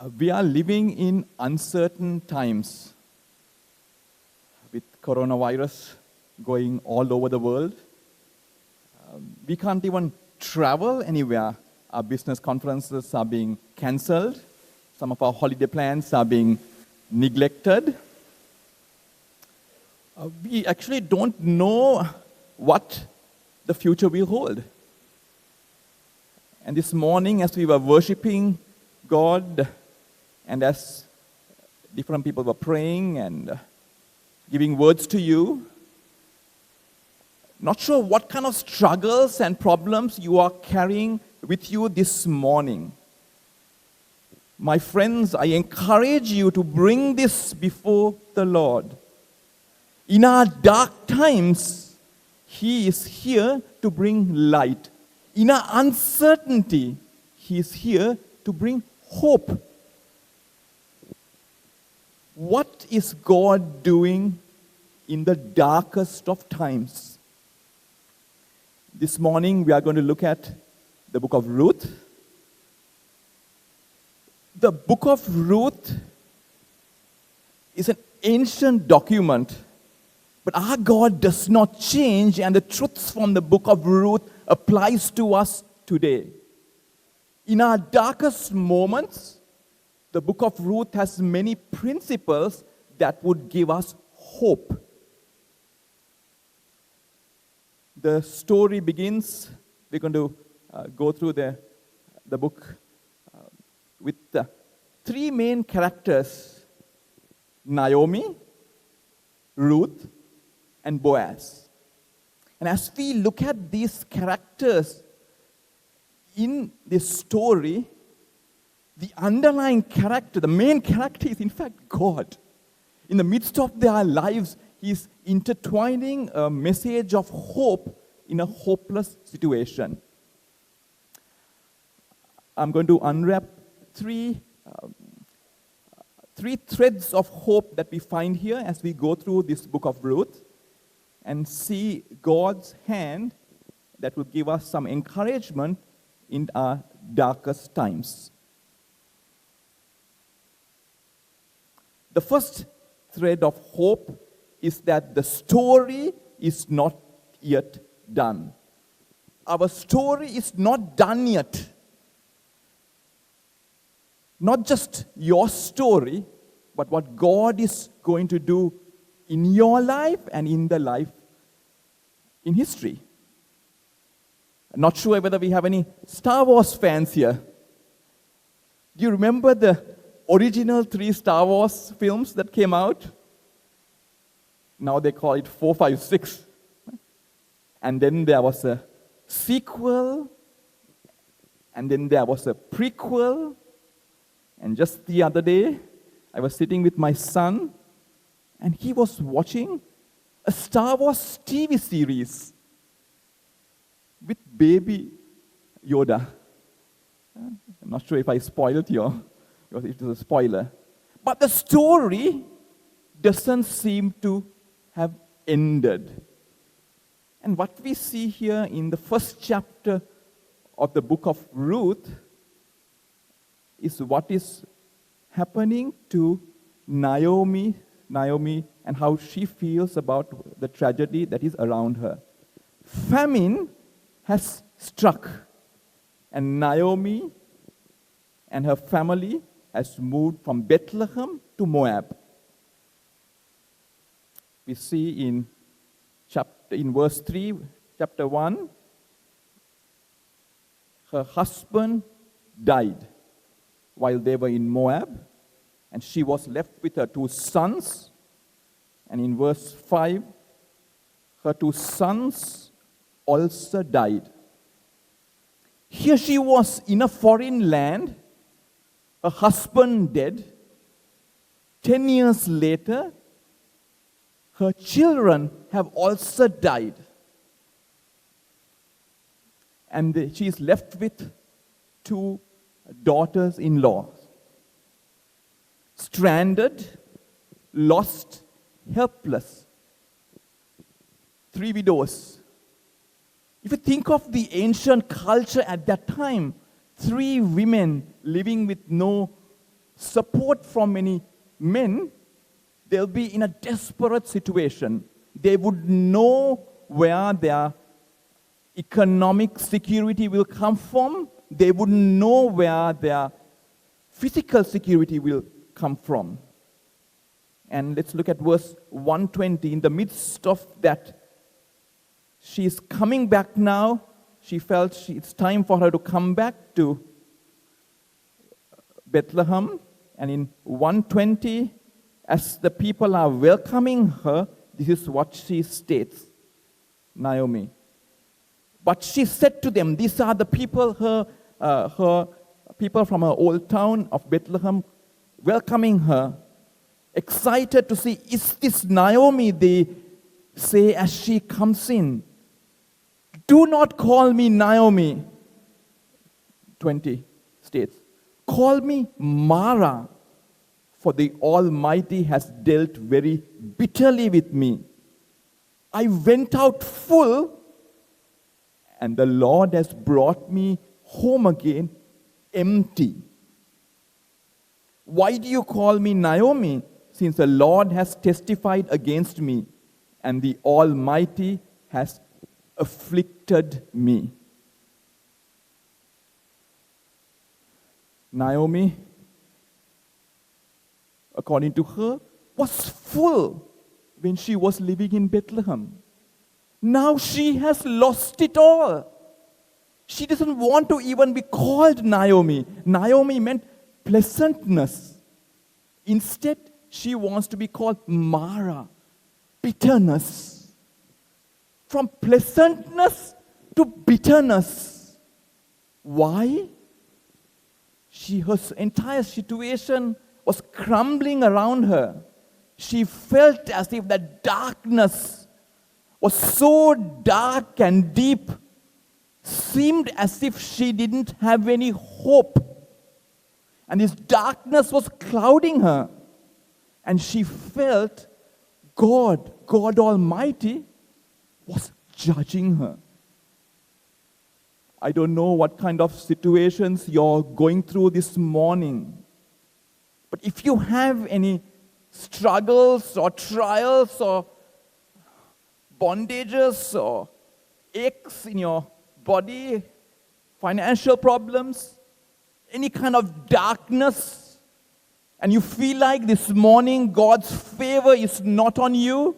We are living in uncertain times with coronavirus going all over the world. We can't even travel anywhere. Our business conferences are being cancelled. Some of our holiday plans are being neglected. We actually don't know what the future will hold. And this morning, as we were worshiping God, and as different people were praying and giving words to you, not sure what kind of struggles and problems you are carrying with you this morning. My friends, I encourage you to bring this before the Lord. In our dark times, He is here to bring light. In our uncertainty, He is here to bring hope. What is God doing in the darkest of times? This morning we are going to look at the Book of Ruth. The Book of Ruth is an ancient document, but our God does not change, and the truths from the Book of Ruth applies to us today. In our darkest moments, the Book of Ruth has many principles that would give us hope. The story begins, we're going to go through the book with three main characters: Naomi, Ruth, and Boaz. And as we look at these characters in this story, the underlying character, the main character is in fact God. In the midst of their lives, He is intertwining a message of hope in a hopeless situation. I'm going to unwrap three threads of hope that we find here as we go through this Book of Ruth and see God's hand that will give us some encouragement in our darkest times. The first thread of hope is that the story is not yet done. Our story is not done yet. Not just your story, but what God is going to do in your life and in the life in history. I'm not sure whether we have any Star Wars fans here. Do you remember the original 3 Star Wars films that came out? Now they call it 4, 5, 6. And then there was a sequel, and then there was a prequel. And just the other day, I was sitting with my son, and he was watching a Star Wars TV series with baby Yoda. I'm not sure if I spoiled you, because it was a spoiler. But the story doesn't seem to have ended. And what we see here in the first chapter of the Book of Ruth is what is happening to Naomi, and how she feels about the tragedy that is around her. Famine has struck, and Naomi and her family has moved from Bethlehem to Moab. We see in verse 3, chapter 1, her husband died while they were in Moab, and she was left with her 2 sons. And in verse 5, her 2 sons also died. Here she was in a foreign land, her husband dead. 10 years later, her children have also died. And she is left with 2 daughters-in-law. Stranded, lost, helpless. 3 widows. If you think of the ancient culture at that time, 3 women living with no support from many men, they'll be in a desperate situation. They would know where their economic security will come from. They wouldn't know where their physical security will come from. And let's look at verse 120. In the midst of that, she's coming back now. She felt it's time for her to come back to Bethlehem. And in 120, as the people are welcoming her, this is what she states, Naomi. But she said to them, these are the people, her people from her old town of Bethlehem, welcoming her, excited to see, is this Naomi? They say as she comes in. Do not call me Naomi, 20 states. Call me Mara, for the Almighty has dealt very bitterly with me. I went out full, and the Lord has brought me home again empty. Why do you call me Naomi, since the Lord has testified against me, and the Almighty has afflicted me? Naomi, according to her, was full when she was living in Bethlehem. Now she has lost it all. She doesn't want to even be called Naomi. Naomi meant pleasantness. Instead, she wants to be called Mara, bitterness. From pleasantness to bitterness. Why? Her entire situation was crumbling around her. She felt as if that darkness was so dark and deep, seemed as if she didn't have any hope. And this darkness was clouding her. And she felt God Almighty, was judging her. I don't know what kind of situations you're going through this morning. But if you have any struggles or trials or bondages or aches in your body, financial problems, any kind of darkness, and you feel like this morning God's favor is not on you,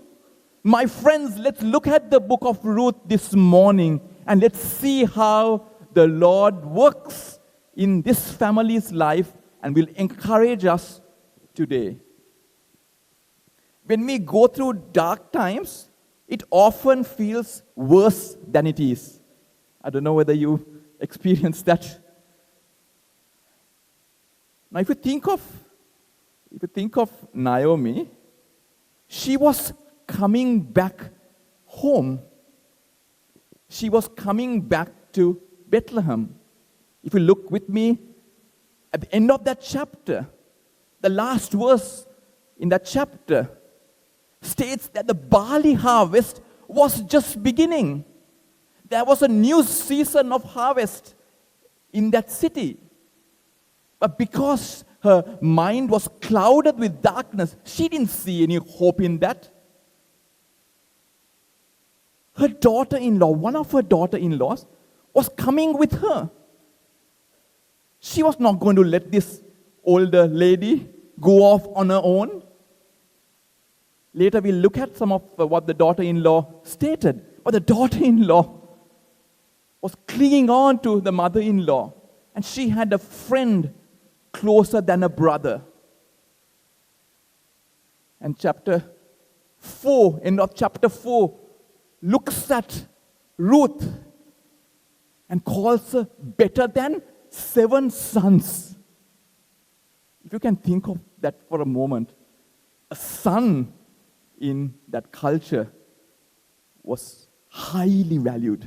my friends, let's look at the Book of Ruth this morning and let's see how the Lord works in this family's life and will encourage us today. When we go through dark times, it often feels worse than it is. I don't know whether you experience that. Now, if you think of Naomi, she was coming back home. She was coming back to Bethlehem. If you look with me at the end of that chapter, the last verse in that chapter states that the barley harvest was just beginning. There was a new season of harvest in that city. But because her mind was clouded with darkness, she didn't see any hope in that. Her daughter-in-law, one of her daughter-in-laws, was coming with her. She was not going to let this older lady go off on her own. Later we'll look at some of what the daughter-in-law stated. But the daughter-in-law was clinging on to the mother-in-law. And she had a friend closer than a brother. And chapter 4, end of chapter 4, looks at Ruth and calls her better than 7 sons. If you can think of that for a moment, a son in that culture was highly valued.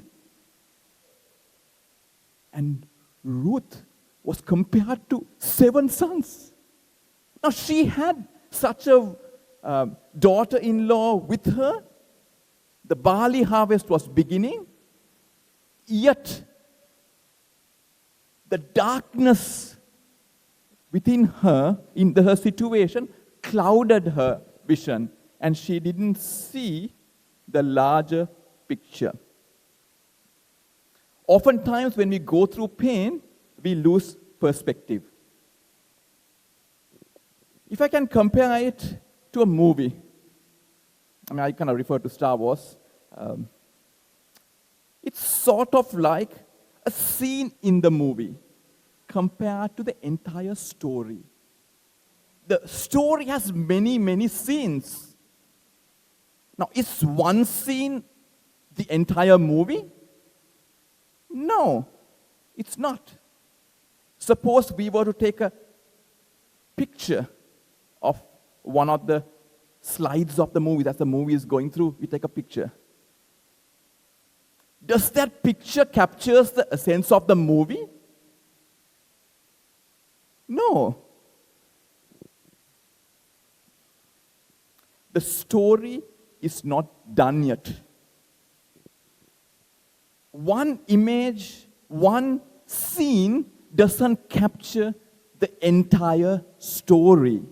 And Ruth was compared to 7 sons. Now she had such a daughter-in-law with her. The barley harvest was beginning. Yet the darkness within her, in her situation, clouded her vision, and she didn't see the larger picture. Oftentimes, when we go through pain, we lose perspective. If I can compare it to a movie, I kind of refer to Star Wars. It's sort of like a scene in the movie compared to the entire story. The story has many, many scenes. Now, is one scene the entire movie? No, it's not. Suppose we were to take a picture of one of the slides of the movie, as the movie is going through, we take a picture. Does that picture capture the essence of the movie? No. The story is not done yet. One image, one scene doesn't capture the entire story.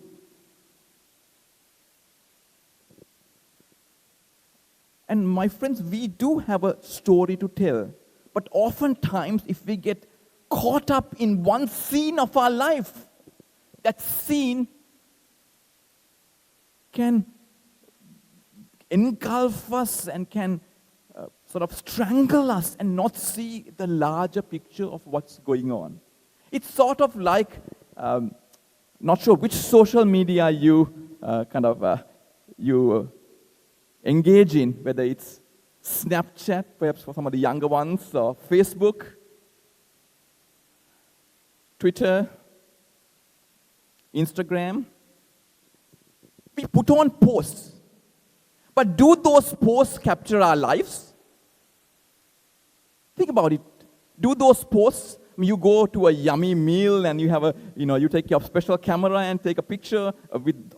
And my friends, we do have a story to tell. But oftentimes, if we get caught up in one scene of our life, that scene can engulf us and can sort of strangle us and not see the larger picture of what's going on. It's sort of like, not sure which social media you engage in, whether it's Snapchat, perhaps for some of the younger ones, or Facebook, Twitter, Instagram. We put on posts. But do those posts capture our lives? Think about it. Do those posts, you go to a yummy meal and you have you take your special camera and take a picture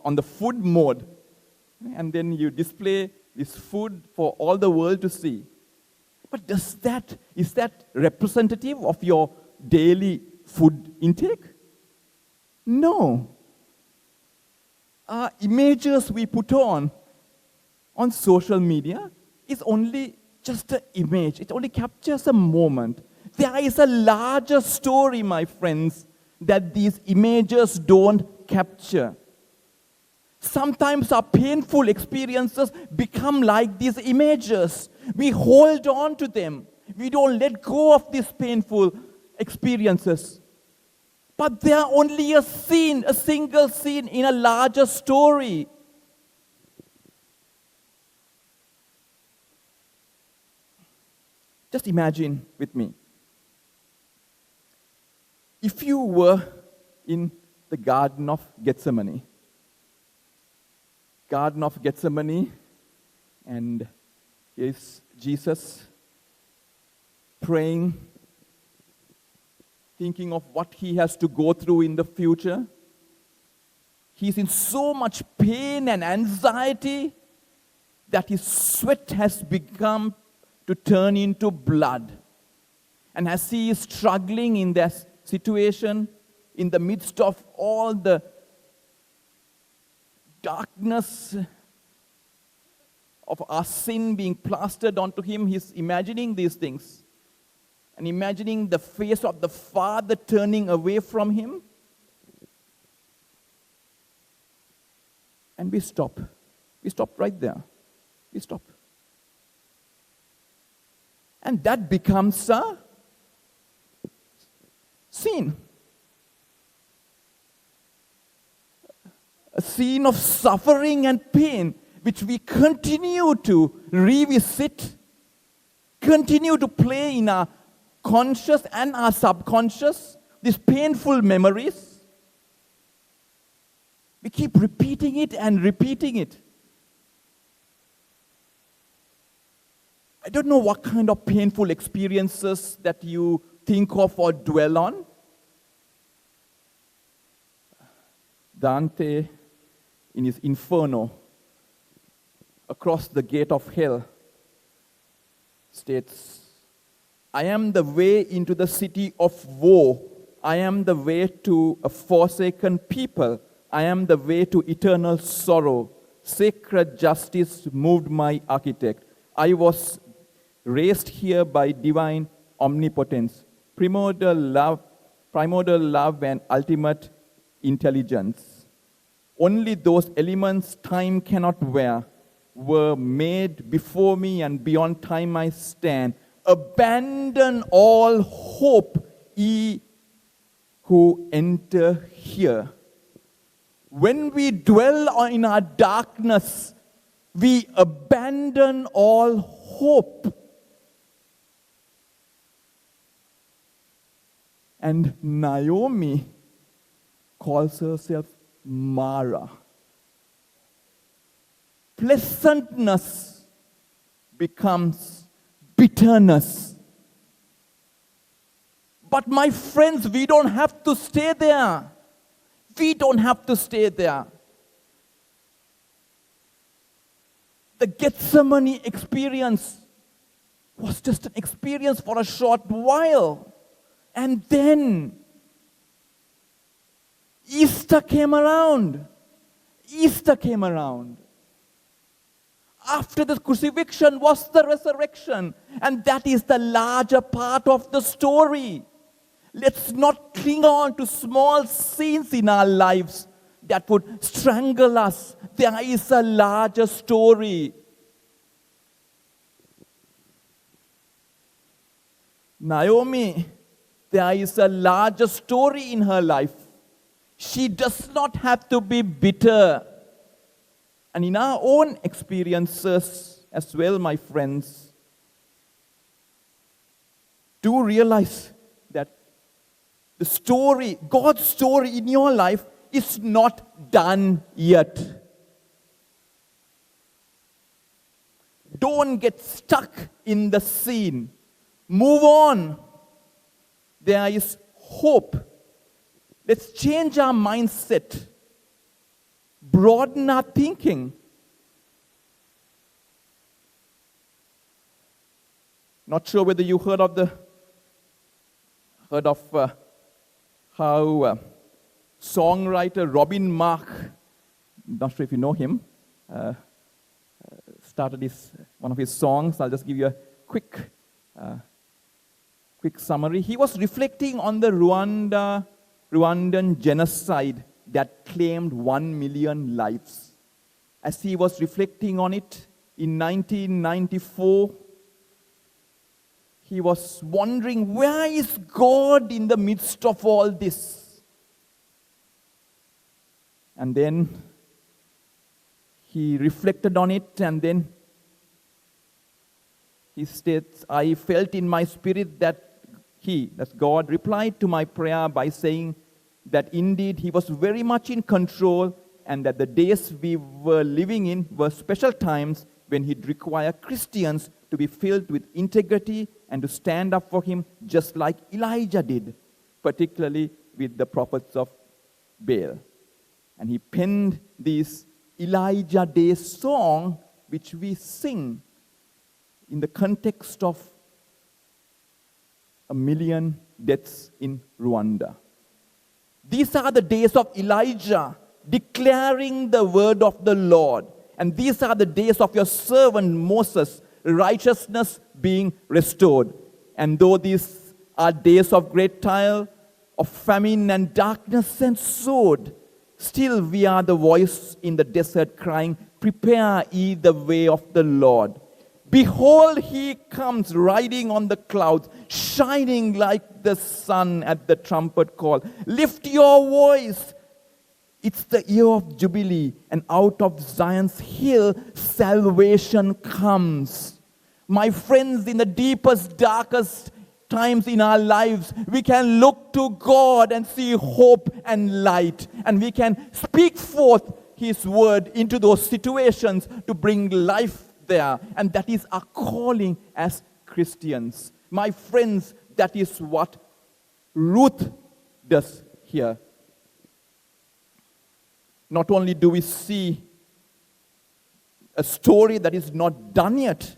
on the food mode. And then you display this food for all the world to see. But is that representative of your daily food intake? No. Images we put on social media is only just an image. It only captures a moment. There is a larger story, my friends, that these images don't capture. Sometimes our painful experiences become like these images. We hold on to them. We don't let go of these painful experiences. But they are only a single scene in a larger story. Just imagine with me. If you were in the Garden of Gethsemane, and here's Jesus praying, thinking of what he has to go through in the future. He's in so much pain and anxiety that his sweat has begun to turn into blood. And as he is struggling in that situation, in the midst of all the darkness of our sin being plastered onto him, he's imagining these things. And imagining the face of the Father turning away from him. And we stop. We stop right there. We stop. And that becomes a scene. A scene of suffering and pain, which we continue to revisit, continue to play in our conscious and our subconscious, these painful memories. We keep repeating it and repeating it. I don't know what kind of painful experiences that you think of or dwell on. Dante, in his Inferno, across the gate of hell, states, I am the way into the city of woe. I am the way to a forsaken people. I am the way to eternal sorrow. Sacred justice moved my architect. I was raised here by divine omnipotence, primordial love and ultimate intelligence. Only those elements time cannot wear were made before me, and beyond time I stand. Abandon all hope, ye who enter here. When we dwell in our darkness, we abandon all hope. And Naomi calls herself Mara. Pleasantness becomes bitterness. But my friends, we don't have to stay there. We don't have to stay there. The Gethsemane experience was just an experience for a short while. And then Easter came around. Easter came around. After the crucifixion was the resurrection. And that is the larger part of the story. Let's not cling on to small scenes in our lives that would strangle us. There is a larger story. Naomi, there is a larger story in her life. She does not have to be bitter. And in our own experiences as well, my friends, do realize that the story, God's story in your life is not done yet. Don't get stuck in the scene. Move on. There is hope. Let's change our mindset. Broaden our thinking. Not sure whether you heard of how songwriter Robin Mark, not sure if you know him, started one of his songs. I'll just give you a quick summary. He was reflecting on the Rwandan genocide that claimed 1 million lives. As he was reflecting on it in 1994, he was wondering, where is God in the midst of all this? And then he reflected on it, and then he states, I felt in my spirit that God replied to my prayer by saying that indeed he was very much in control, and that the days we were living in were special times when he'd require Christians to be filled with integrity and to stand up for him just like Elijah did, particularly with the prophets of Baal. And he penned this Elijah Day song, which we sing in the context of 1 million deaths in Rwanda. These are the days of Elijah declaring the word of the Lord. And these are the days of your servant Moses, righteousness being restored. And though these are days of great trial, of famine and darkness and sword, still we are the voice in the desert crying, prepare ye the way of the Lord. Behold, he comes riding on the clouds, shining like the sun at the trumpet call. Lift your voice. It's the year of Jubilee, and out of Zion's hill, salvation comes. My friends, in the deepest, darkest times in our lives, we can look to God and see hope and light. And we can speak forth His word into those situations to bring life there. And that is our calling as Christians. My friends, that is what Ruth does here. Not only do we see a story that is not done yet,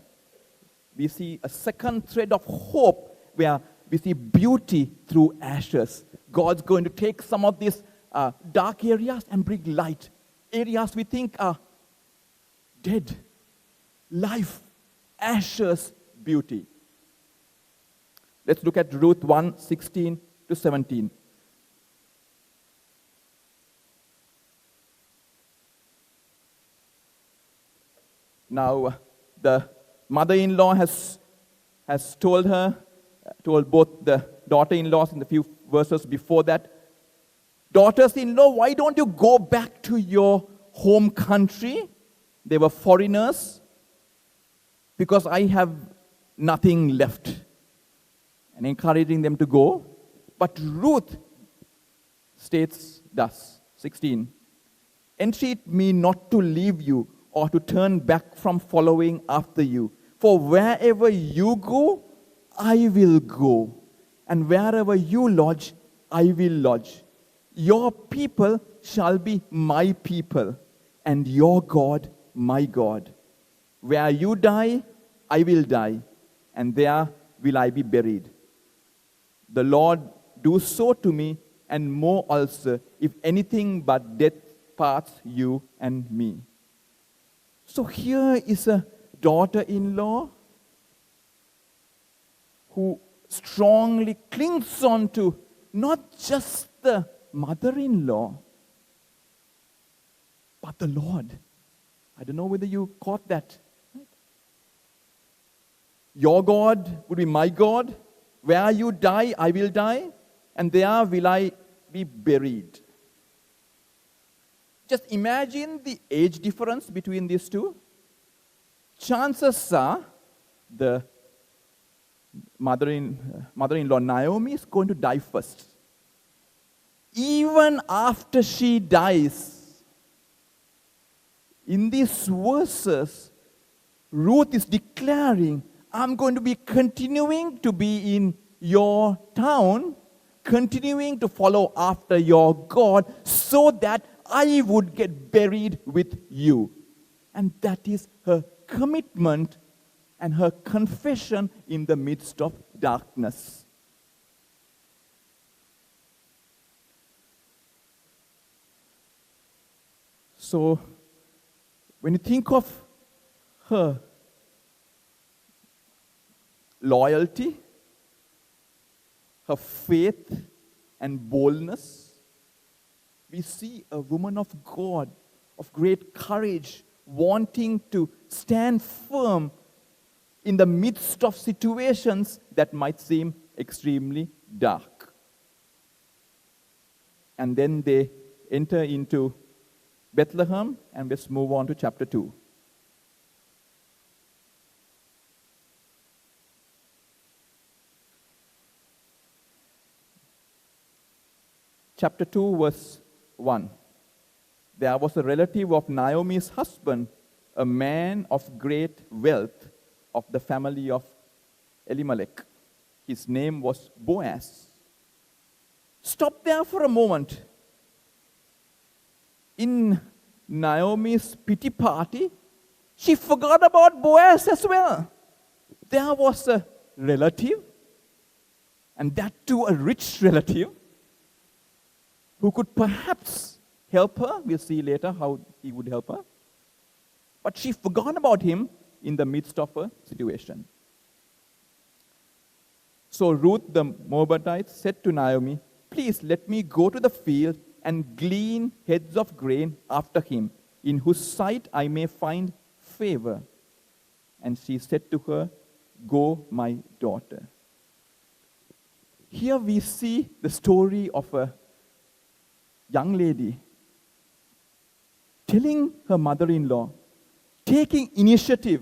we see a second thread of hope where we see beauty through ashes. God's going to take some of these dark areas and bring light. Areas we think are dead, life, ashes, beauty. Let's look at Ruth 1:16 to 17. Now, the mother-in-law has told both the daughter-in-laws in the few verses before that, daughters-in-law, why don't you go back to your home country? They were foreigners, because I have nothing left. And encouraging them to go. But Ruth states thus, 16, entreat me not to leave you or to turn back from following after you. For wherever you go, I will go. And wherever you lodge, I will lodge. Your people shall be my people, and your God, my God. Where you die, I will die, and there will I be buried. The Lord do so to me, and more also, if anything but death parts you and me. So here is a daughter-in-law who strongly clings on to not just the mother-in-law, but the Lord. I don't know whether you caught that. Your God would be my God. Where you die, I will die, and there will I be buried. Just imagine the age difference between these two. Chances are the mother-in-law Naomi is going to die first. Even after she dies, in these verses, Ruth is declaring, I'm going to be continuing to be in your town, continuing to follow after your God, so that I would get buried with you. And that is her commitment and her confession in the midst of darkness. So, when you think of her loyalty, her faith and boldness, we see a woman of God, of great courage, wanting to stand firm in the midst of situations that might seem extremely dark. And then they enter into Bethlehem, and let's move on to chapter 2. Chapter 2, verse 1. There was a relative of Naomi's husband, a man of great wealth of the family of Elimelech. His name was Boaz. Stop there for a moment. In Naomi's pity party, she forgot about Boaz as well. There was a relative, and that too a rich relative, who could perhaps help her. We'll see later how he would help her. But she forgot about him in the midst of her situation. So Ruth the Moabitite said to Naomi, please let me go to the field and glean heads of grain after him, in whose sight I may find favor. And she said to her, go, my daughter. Here we see the story of a young lady telling her mother-in-law, taking initiative.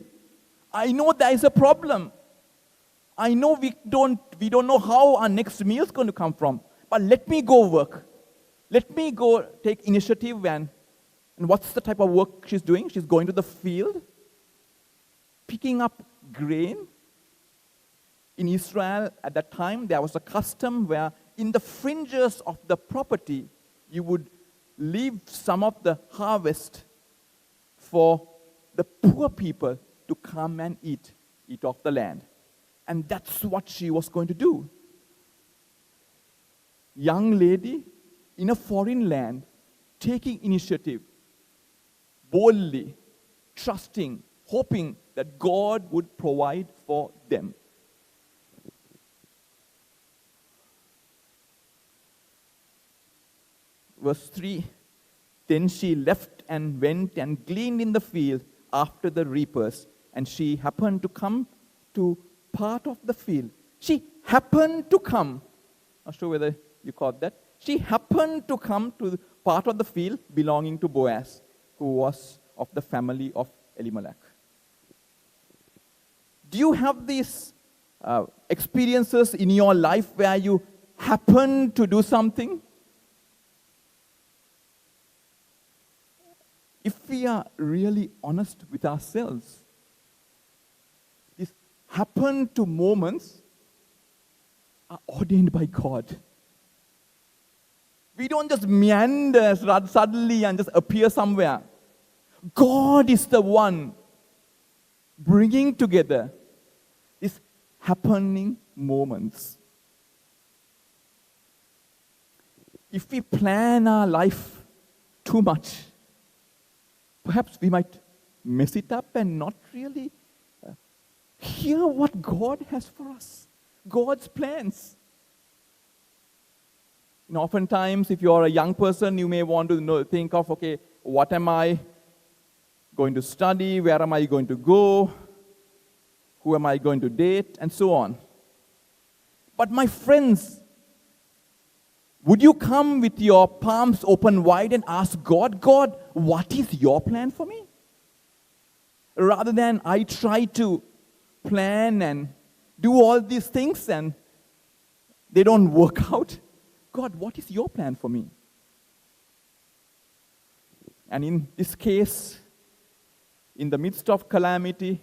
I know there is a problem. I know we don't know how our next meal is going to come from, but let me go work. Let me go take initiative. And what's the type of work she's doing? She's going to the field, picking up grain. In Israel at that time, there was a custom where in the fringes of the property, you would leave some of the harvest for the poor people to come and eat off the land. And that's what she was going to do. young lady in a foreign land taking initiative, boldly, trusting, hoping that God would provide for them. Verse 3, then she left and went and gleaned in the field after the reapers, and she happened to come to part of the field. She happened to come. Not sure whether you caught that. She happened to come to the part of the field belonging to Boaz, who was of the family of Elimelech. Do you have these experiences in your life where you happen to do something? If we are really honest with ourselves, these happen to moments are ordained by God. We don't just meander suddenly and just appear somewhere. God is the one bringing together these happening moments. If we plan our life too much, perhaps we might mess it up and not really hear what God has for us, God's plans. Oftentimes, if you're a young person, you may want to think of, okay, what am I going to study? Where am I going to go? Who am I going to date? And so on. But my friends, would you come with your palms open wide and ask God, God, what is your plan for me? Rather than I try to plan and do all these things and they don't work out. God, what is your plan for me? And in this case, in the midst of calamity,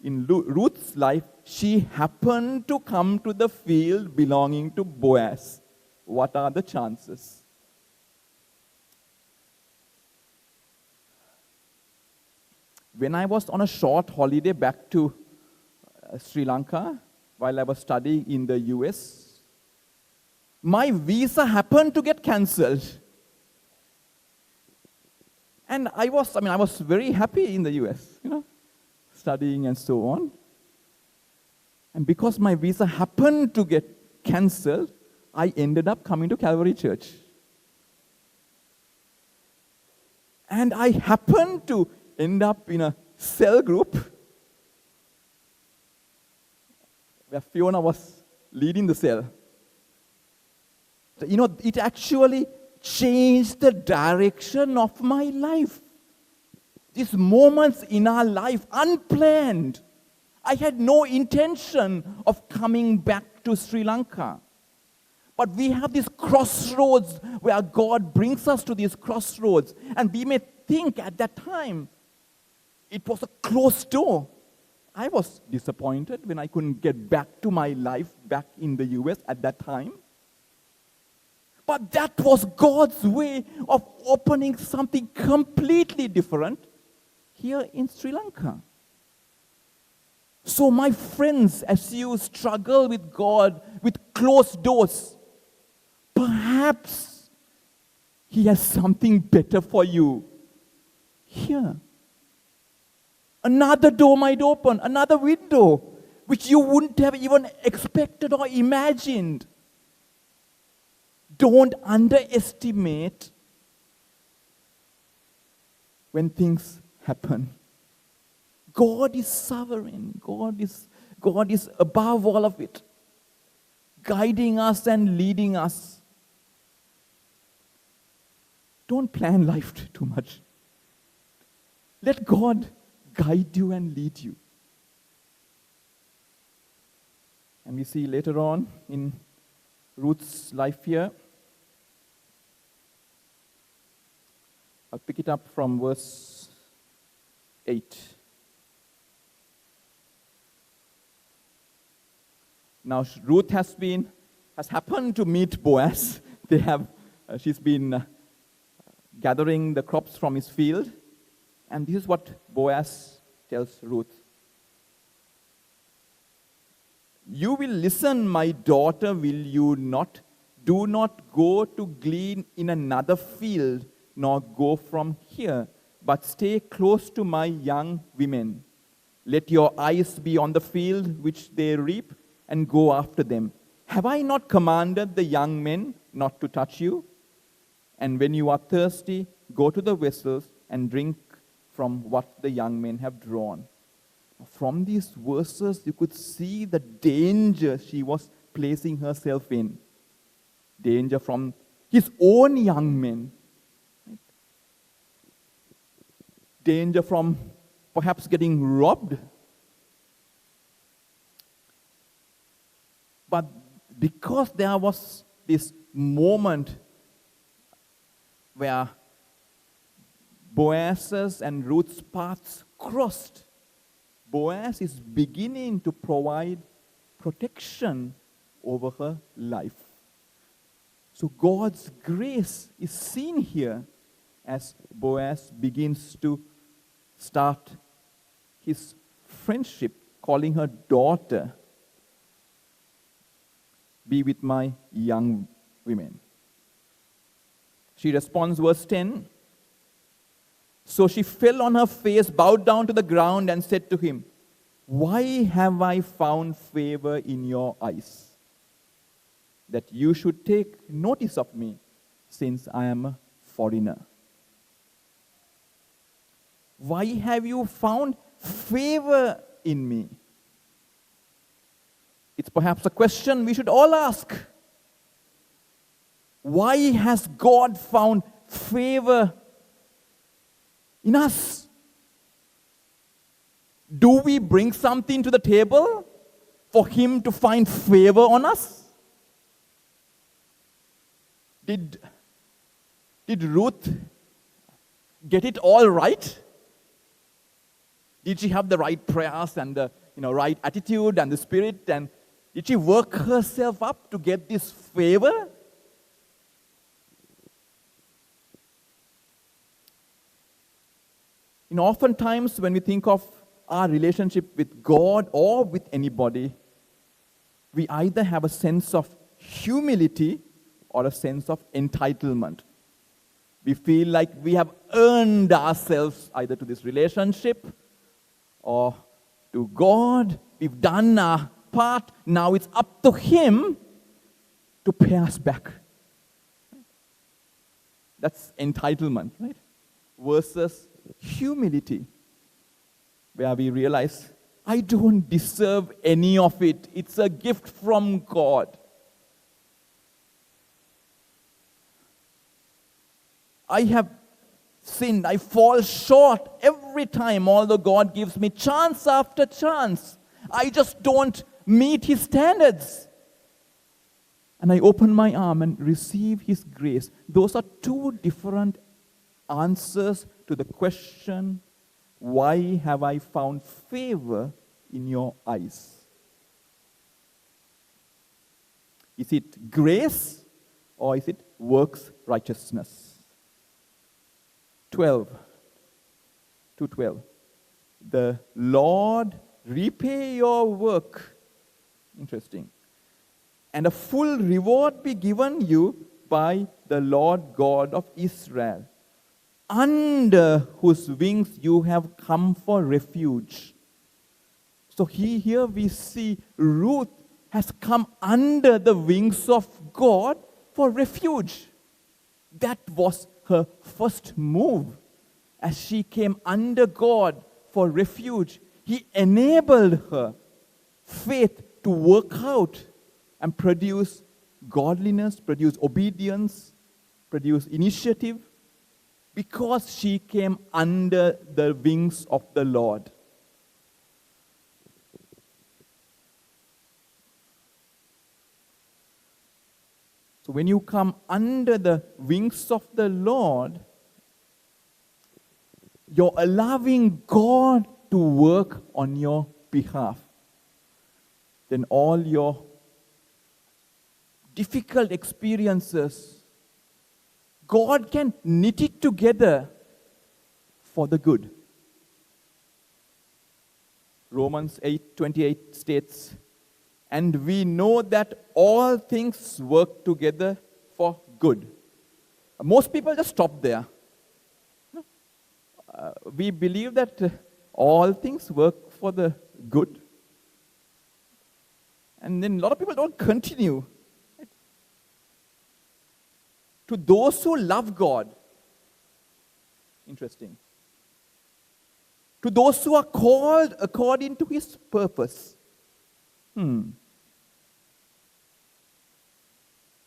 in Ruth's life, she happened to come to the field belonging to Boaz. What are the chances? When I was on a short holiday back to Sri Lanka, while I was studying in the US, my visa happened to get cancelled. And I was very happy in the US, studying and so on. And because my visa happened to get cancelled, I ended up coming to Calvary Church. And I happened to end up in a cell group where Fiona was leading the cell. It actually changed the direction of my life. These moments in our life, unplanned. I had no intention of coming back to Sri Lanka. But we have these crossroads where God brings us to these crossroads. And we may think at that time, it was a closed door. I was disappointed when I couldn't get back to my life back in the US at that time. But that was God's way of opening something completely different here in Sri Lanka. So my friends, as you struggle with God, with closed doors, perhaps He has something better for you here. Another door might open, another window, which you wouldn't have even expected or imagined. Don't underestimate when things happen. God is sovereign. God is above all of it, guiding us and leading us. Don't plan life too much. Let God guide you and lead you. And we see later on in Ruth's life here, I'll pick it up from verse 8. Now Ruth has happened to meet Boaz. She's been gathering the crops from his field, and this is what Boaz tells Ruth. You will listen, my daughter, will you not? Do not go to glean in another field, nor go from here, but stay close to my young women. Let your eyes be on the field which they reap, and go after them. Have I not commanded the young men not to touch you? And when you are thirsty, go to the vessels and drink from what the young men have drawn. From these verses, you could see the danger she was placing herself in. Danger from his own young men. Right? Danger from perhaps getting robbed. But because there was this moment where Boaz's and Ruth's paths crossed, Boaz is beginning to provide protection over her life. So God's grace is seen here as Boaz begins to start his friendship, calling her daughter. Be with my young women. She responds, verse 10. So she fell on her face, bowed down to the ground, and said to him, Why have I found favor in your eyes, that you should take notice of me, since I am a foreigner? Why have you found favor in me? It's perhaps a question we should all ask. Why has God found favor in us? Do we bring something to the table for Him to find favor on us? Did Ruth get it all right? Did she have the right prayers and the right attitude and the spirit? And did she work herself up to get this favor? Oftentimes when we think of our relationship with God or with anybody, we either have a sense of humility or a sense of entitlement. We feel like we have earned ourselves either to this relationship or to God. We've done our part. Now it's up to Him to pay us back. That's entitlement, right? Versus humility, where we realize, I don't deserve any of it. It's a gift from God. I have sinned. I fall short every time, although God gives me chance after chance. I just don't meet His standards. And I open my arm and receive His grace. Those are two different answers to the question, why have I found favor in your eyes? Is it grace or is it works righteousness? 2:12. The Lord repay your work. Interesting. And a full reward be given you by the Lord God of Israel, under whose wings you have come for refuge. So here we see Ruth has come under the wings of God for refuge. That was her first move. As she came under God for refuge, He enabled her faith to work out and produce godliness, produce obedience, produce initiative, because she came under the wings of the Lord. So when you come under the wings of the Lord, you're allowing God to work on your behalf. Then all your difficult experiences, God can knit it together for the good. Romans 8:28 states, and we know that all things work together for good. Most people just stop there. We believe that all things work for the good. And then a lot of people don't continue. To those who love God, interesting. To those who are called according to His purpose.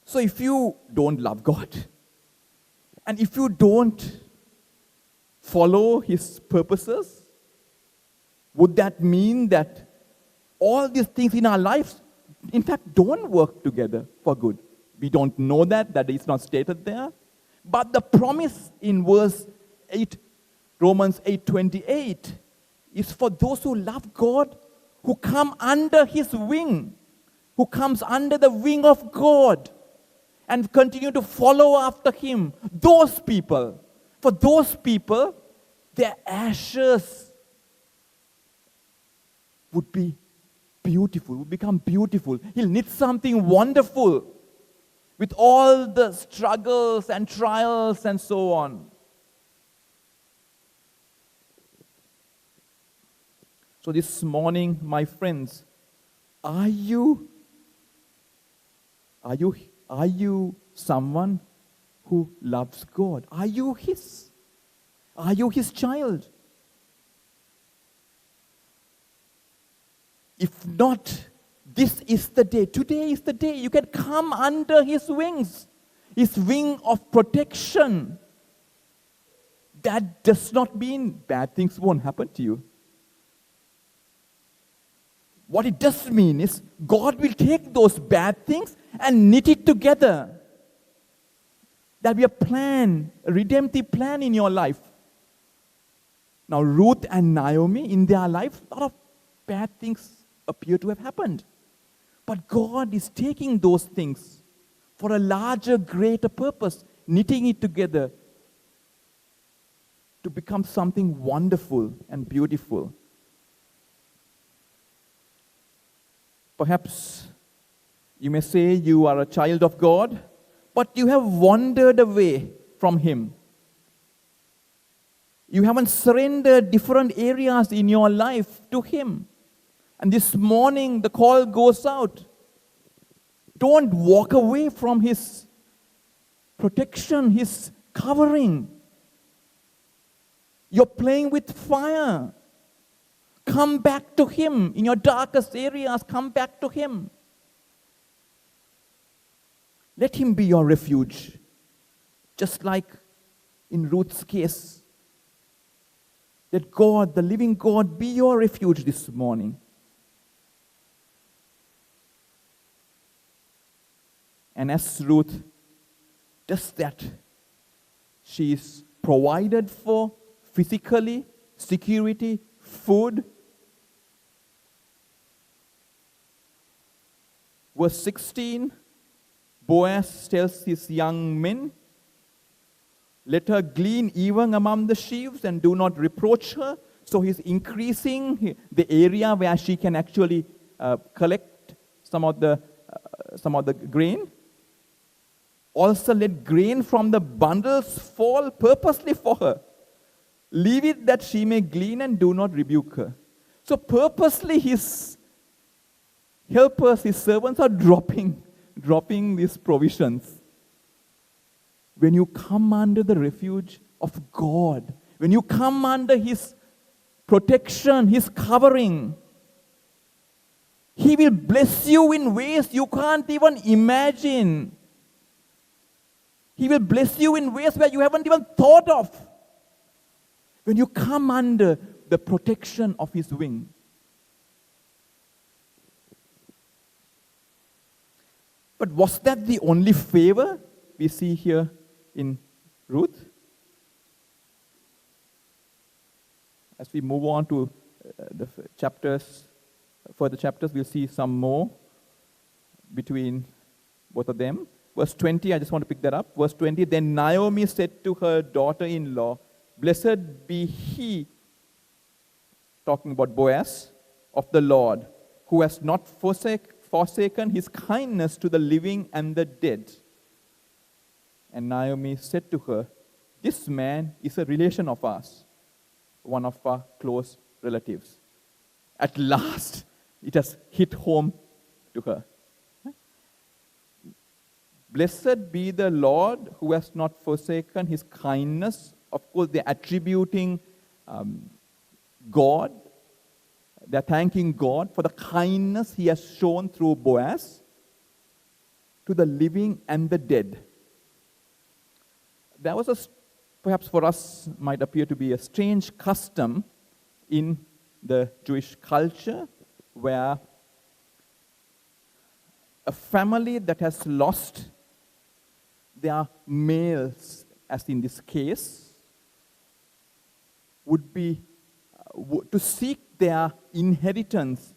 So if you don't love God, and if you don't follow His purposes, would that mean that all these things in our lives, in fact, don't work together for good? We don't know that is not stated there. But the promise in verse 8, Romans 8:28, is for those who love God, who come under His wing, who comes under the wing of God and continue to follow after Him. Those people, for those people, their ashes would be beautiful, would become beautiful. He'll knit something wonderful with all the struggles and trials and so on. So this morning, my friends, are you someone who loves God? Are you His? Are you His child? If not, this is the day. Today is the day. You can come under His wings, His wing of protection. That does not mean bad things won't happen to you. What it does mean is God will take those bad things and knit it together. There'll be a plan, a redemptive plan in your life. Now, Ruth and Naomi, in their life, a lot of bad things appear to have happened. But God is taking those things for a larger, greater purpose, knitting it together to become something wonderful and beautiful. Perhaps you may say you are a child of God, but you have wandered away from Him. You haven't surrendered different areas in your life to Him. And this morning, the call goes out. Don't walk away from His protection, His covering. You're playing with fire. Come back to Him. In your darkest areas, come back to Him. Let Him be your refuge. Just like in Ruth's case. Let God, the living God, be your refuge this morning. And as Ruth does that, she is provided for physically, security, food. Verse 16, Boaz tells his young men, let her glean even among the sheaves and do not reproach her. So he's increasing the area where she can actually collect some of the grain. Also let grain from the bundles fall purposely for her. Leave it that she may glean and do not rebuke her. So purposely his helpers, his servants are dropping these provisions. When you come under the refuge of God, when you come under His protection, His covering, He will bless you in ways you can't even imagine. He will bless you in ways where you haven't even thought of. When you come under the protection of His wing. But was that the only favor we see here in Ruth? As we move on to further chapters, we'll see some more between both of them. Verse 20, I just want to pick that up. Verse 20, then Naomi said to her daughter-in-law, blessed be he, talking about Boaz, of the Lord, who has not forsaken his kindness to the living and the dead. And Naomi said to her, this man is a relation of ours, one of our close relatives. At last, it has hit home to her. Blessed be the Lord who has not forsaken his kindness. Of course, they're attributing God. They're thanking God for the kindness he has shown through Boaz to the living and the dead. There was perhaps for us, might appear to be a strange custom in the Jewish culture where a family that has lost their males, as in this case, would be to seek their inheritance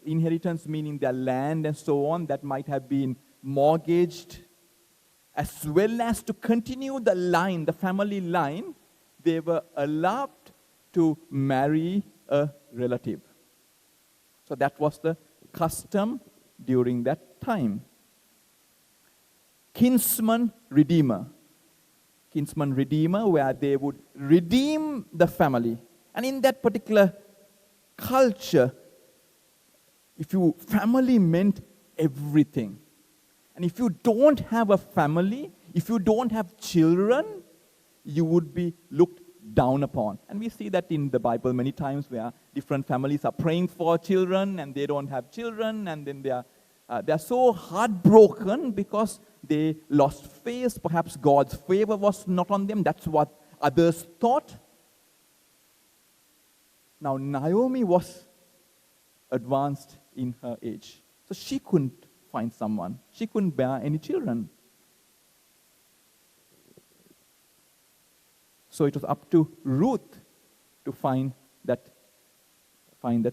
meaning their land and so on, that might have been mortgaged, as well as to continue the line, the family line. They were allowed to marry a relative. So that was the custom during that time. Kinsman redeemer, where they would redeem the family. And in that particular culture, family meant everything. And if you don't have a family, if you don't have children, you would be looked down upon. And we see that in the Bible many times, where different families are praying for children and they don't have children, and then they are so heartbroken because they lost faith. Perhaps God's favor was not on them. That's what others thought. Now, Naomi was advanced in her age, so she couldn't find someone. She couldn't bear any children. So it was up to Ruth to find that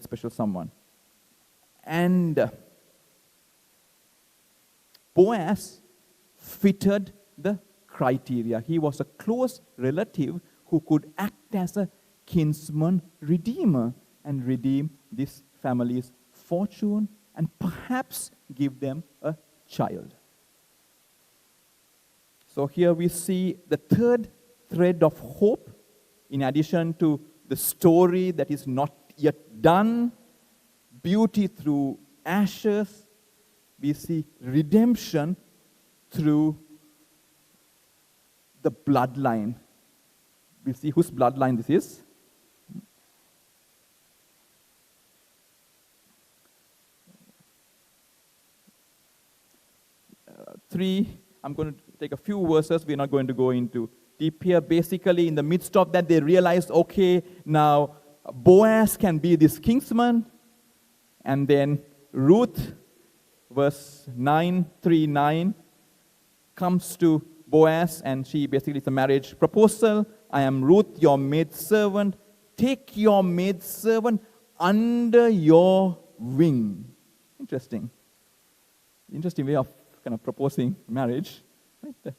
special someone. And Boaz fitted the criteria. He was a close relative who could act as a kinsman redeemer and redeem this family's fortune and perhaps give them a child. So here we see the third thread of hope, in addition to the story that is not yet done, beauty through ashes. We see redemption through the bloodline. We'll see whose bloodline this is. I'm going to take a few verses. We're not going to go into deep here. Basically, in the midst of that, they realized, okay, now Boaz can be this kinsman. And then Ruth, verse 9:9, comes to Boaz, and she basically is a marriage proposal. I am Ruth, your maidservant. Take your maidservant under your wing. Interesting way of kind of proposing marriage. Right?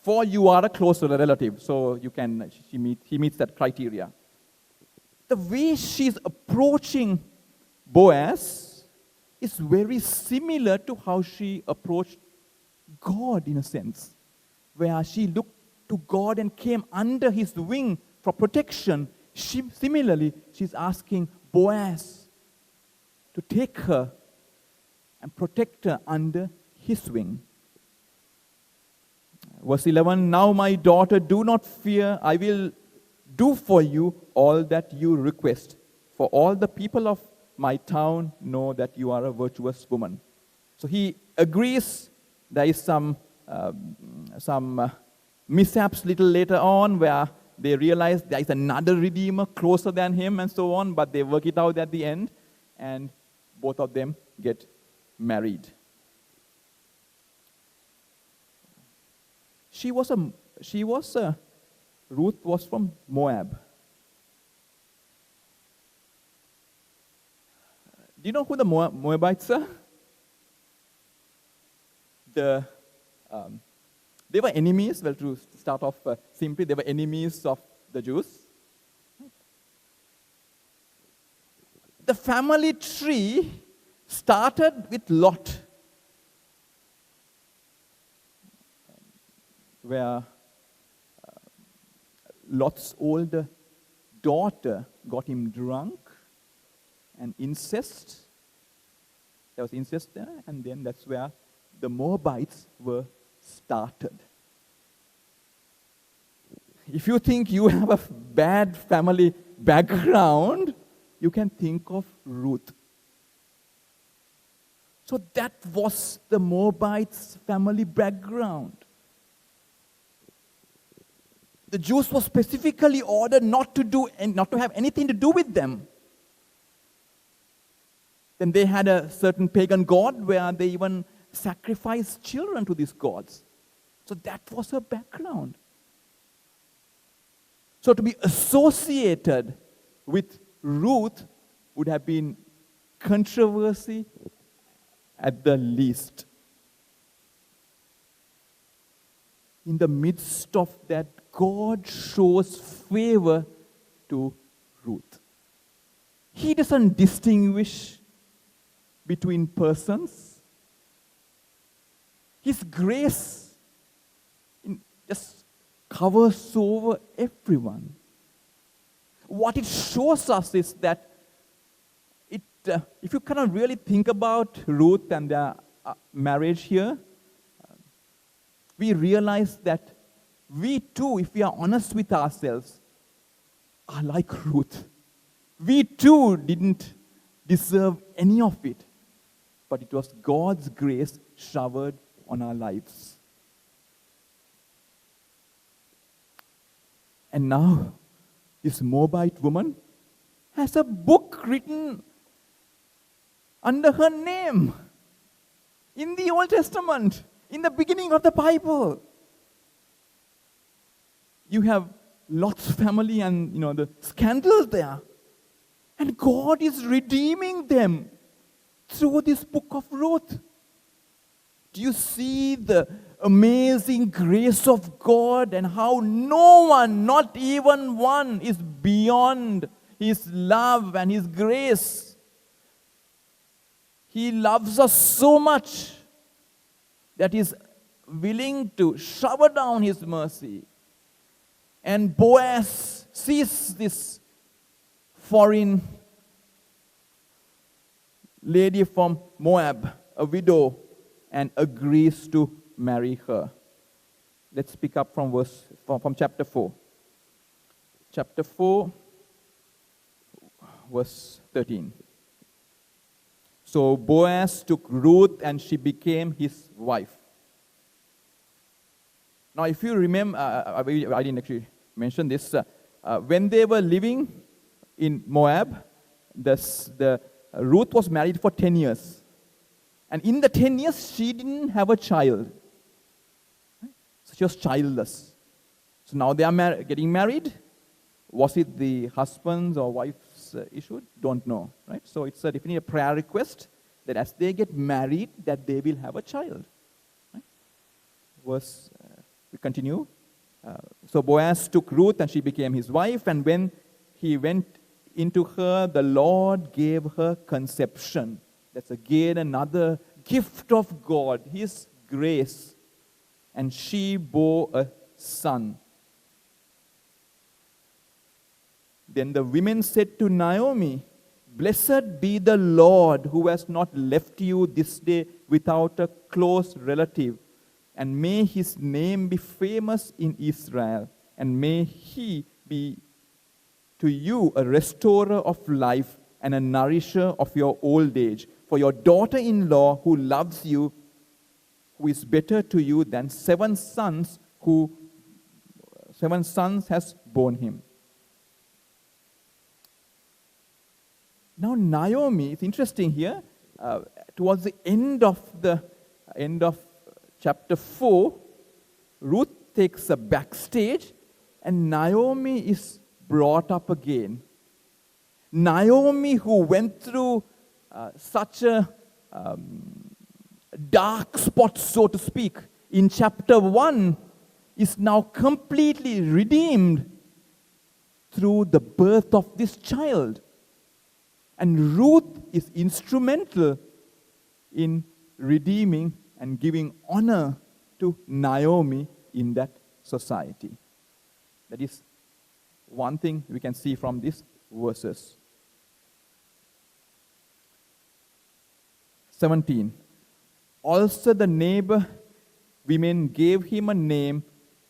For you are a close relative, so he meets that criteria. The way she's approaching Boaz is very similar to how she approached God, in a sense, where she looked to God and came under his wing for protection. Similarly, she's asking Boaz to take her and protect her under his wing. Verse 11, now my daughter, do not fear. I will do for you all that you request. For all the people of my town know that you are a virtuous woman. So he agrees. There is some mishaps little later on where they realize there is another redeemer closer than him and so on, but they work it out at the end, and both of them get married. Ruth was from Moab. Do you know who the Moabites are? They were enemies. Well, to start off simply, they were enemies of the Jews. The family tree started with Lot, where Lot's older daughter got him drunk, and incest. There was incest there, and then that's where the Moabites were started. If you think you have a bad family background, you can think of Ruth. So that was the Moabites' family background. The Jews were specifically ordered not to have anything to do with them. Then they had a certain pagan god where they even sacrificed children to these gods. So that was her background. So to be associated with Ruth would have been controversy at the least. In the midst of that, God shows favor to Ruth. He doesn't distinguish between persons. His grace just covers over everyone. What it shows us is that if you kind of really think about Ruth and their marriage here, we realize that we too, if we are honest with ourselves, are like Ruth. We too didn't deserve any of it, but it was God's grace showered on our lives. And now, this Moabite woman has a book written under her name in the Old Testament, in the beginning of the Bible. You have Lot's family and the scandals there. And God is redeeming them through this book of Ruth. Do you see the amazing grace of God and how no one, not even one, is beyond His love and His grace? He loves us so much that He is willing to shower down His mercy. And Boaz sees this foreign lady from Moab, a widow, and agrees to marry her. Let's pick up from chapter 4. Chapter 4, verse 13. So Boaz took Ruth and she became his wife. Now if you remember, I didn't actually mention this. When they were living in Moab, Ruth was married for 10 years. And in the 10 years, she didn't have a child. So she was childless. So now they are getting married. Was it the husband's or wife's issue? Don't know. Right? So it's definitely a prayer request that as they get married, that they will have a child. Right? We continue. So Boaz took Ruth and she became his wife. And when he went into her, the Lord gave her conception. That's again another gift of God, His grace. And she bore a son. Then the women said to Naomi, "Blessed be the Lord who has not left you this day without a close relative. And may His name be famous in Israel. And may He be to you a restorer of life and a nourisher of your old age. For your daughter-in-law who loves you, who is better to you than 7 sons has borne him." Now Naomi, it's interesting here, towards the end of chapter 4, Ruth takes a backstage and Naomi is brought up again. Naomi, who went through such a dark spot, so to speak, in chapter 1, is now completely redeemed through the birth of this child. And Ruth is instrumental in redeeming and giving honor to Naomi in that society. That is one thing we can see from these verses. 17. Also the neighbor women gave him a name,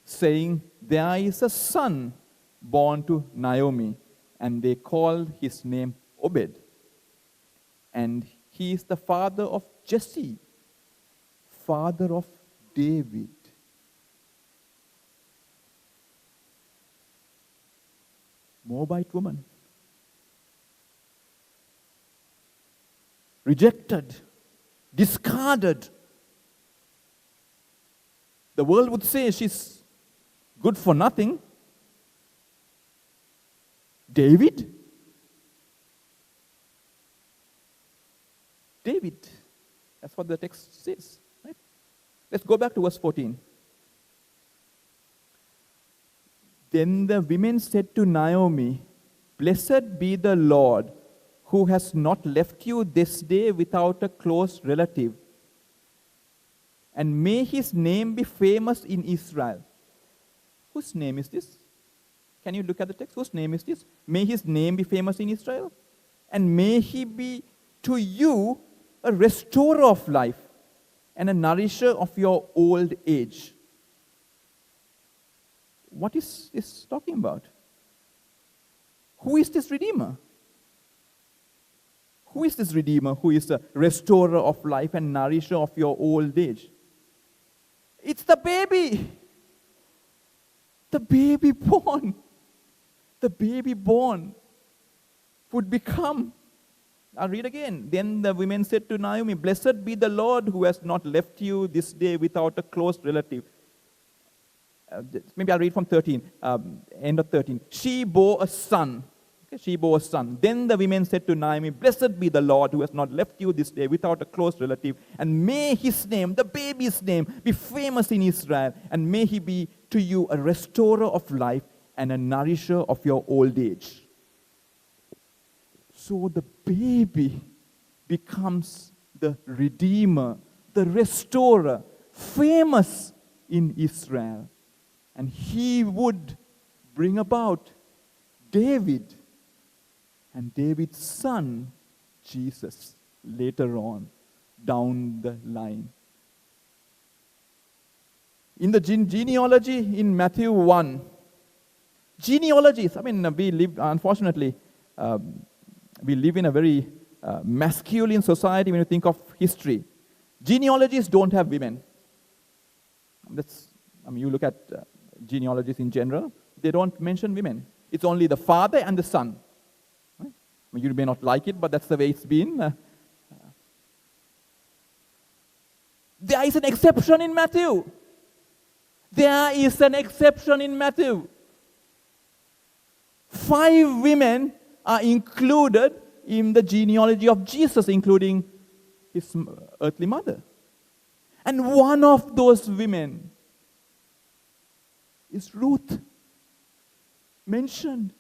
saying, "There is a son born to Naomi," and they called his name Obed. And he is the father of Jesse, father of David. Moabite woman. Rejected, discarded. The world would say she's good for nothing. David? David. That's what the text says. Right? Let's go back to verse 14. Then the women said to Naomi, "Blessed be the Lord, who has not left you this day without a close relative. And may his name be famous in Israel." Whose name is this? Can you look at the text? Whose name is this? May his name be famous in Israel. And may he be to you a restorer of life and a nourisher of your old age. What is this talking about? Who is this Redeemer? Who is this Redeemer who is the restorer of life and nourisher of your old age? It's the baby. The baby born. The baby born would become. I'll read again. Then the women said to Naomi, "Blessed be the Lord who has not left you this day without a close relative." Maybe I'll read from 13, end of 13. She bore a son. Okay, she bore a son. Then the women said to Naomi, "Blessed be the Lord who has not left you this day without a close relative. And may his name, the baby's name, be famous in Israel. And may he be to you a restorer of life and a nourisher of your old age." So the baby becomes the Redeemer, the restorer, famous in Israel. And he would bring about David and David's son, Jesus, later on down the line. In the genealogy in Matthew 1, genealogies, we live, unfortunately, we live in a very masculine society when you think of history. Genealogies don't have women. You look at genealogies in general, they don't mention women. It's only the father and the son. Right? You may not like it, but that's the way it's been. There is an exception in Matthew. There is an exception in Matthew. 5 women are included in the genealogy of Jesus, including his earthly mother. And one of those women is Ruth, mentioned.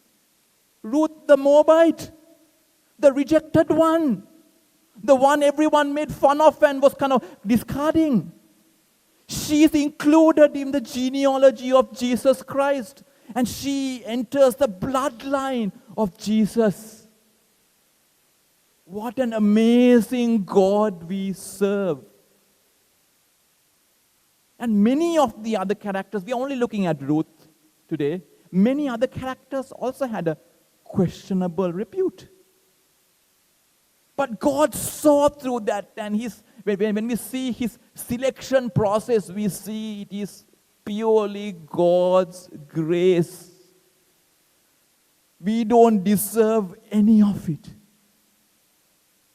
Ruth the Moabite, the rejected one, the one everyone made fun of and was kind of discarding. She is included in the genealogy of Jesus Christ, and she enters the bloodline of Jesus. What an amazing God we serve. And many of the other characters, we are only looking at Ruth today, many other characters also had a questionable repute. But God saw through that, and when we see his selection process, we see it is purely God's grace. We don't deserve any of it.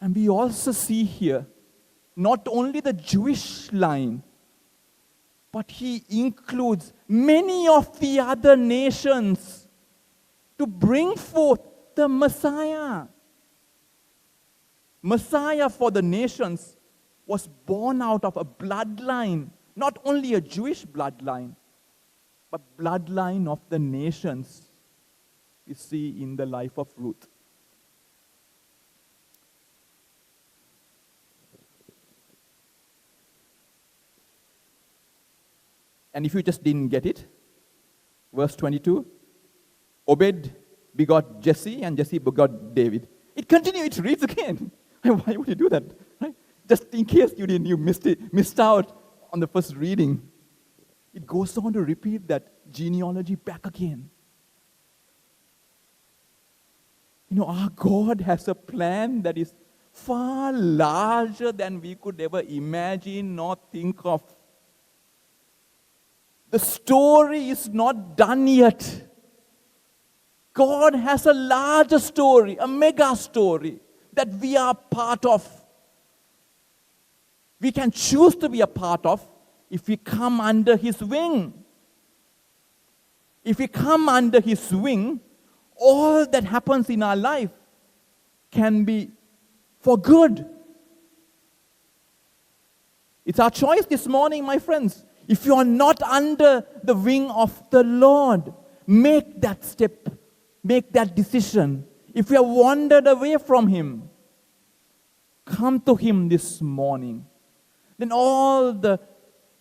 And we also see here, not only the Jewish line, but he includes many of the other nations to bring forth the Messiah. Messiah for the nations was born out of a bloodline, not only a Jewish bloodline, but bloodline of the nations we see in the life of Ruth. And if you just didn't get it, verse 22, Obed begot Jesse, and Jesse begot David. It continues, it reads again. Why would you do that? Right? Just in case you missed out on the first reading. It goes on to repeat that genealogy back again. Our God has a plan that is far larger than we could ever imagine nor think of. The story is not done yet. God has a larger story, a mega story that we are part of. We can choose to be a part of if we come under His wing. If we come under His wing, all that happens in our life can be for good. It's our choice this morning, my friends. If you are not under the wing of the Lord, make that step, make that decision. If you have wandered away from Him, come to Him this morning. Then all the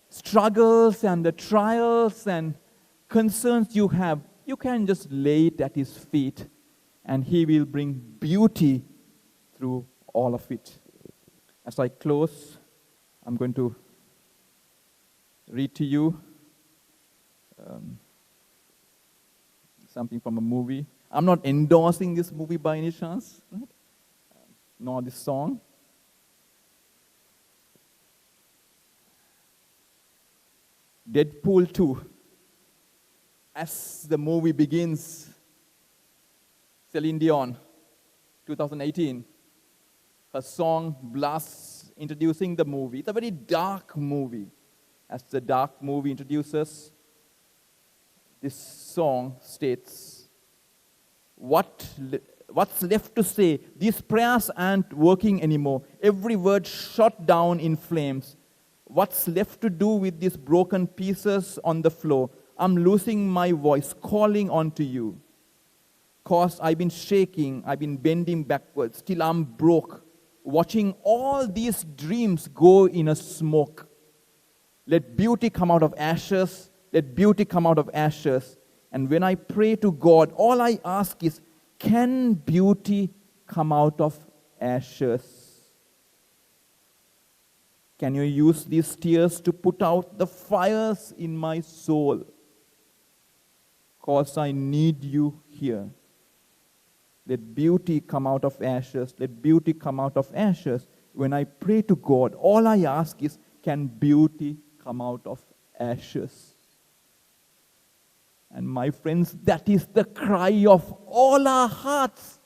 struggles and the trials and concerns you have, you can just lay it at His feet, and He will bring beauty through all of it. As I close, I'm going to read to you something from a movie. I'm not endorsing this movie by any chance, right? Nor this song. Deadpool 2. As the movie begins, Celine Dion, 2018, her song blasts introducing the movie. It's a very dark movie. As the dark movie introduces, this song states, what's left to say? These prayers aren't working anymore. Every word shot down in flames. What's left to do with these broken pieces on the floor? I'm losing my voice, calling on to you. 'Cause I've been shaking, I've been bending backwards, till I'm broke, watching all these dreams go in a smoke. Let beauty come out of ashes, let beauty come out of ashes. And when I pray to God, all I ask is, can beauty come out of ashes? Can you use these tears to put out the fires in my soul? 'Cause I need you here. Let beauty come out of ashes. Let beauty come out of ashes. When I pray to God, all I ask is, can beauty come out of ashes? And my friends, that is the cry of all our hearts.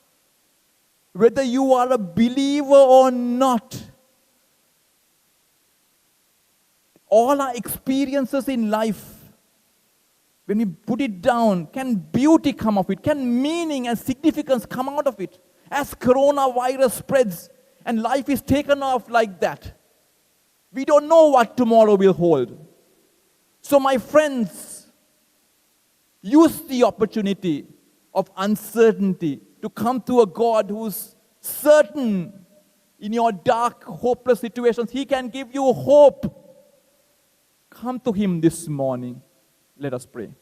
Whether you are a believer or not, all our experiences in life, when we put it down, can beauty come of it? Can meaning and significance come out of it? As coronavirus spreads and life is taken off like that, we don't know what tomorrow will hold. So my friends, use the opportunity of uncertainty to come to a God who's certain in your dark, hopeless situations. He can give you hope. Come to Him this morning. Let us pray.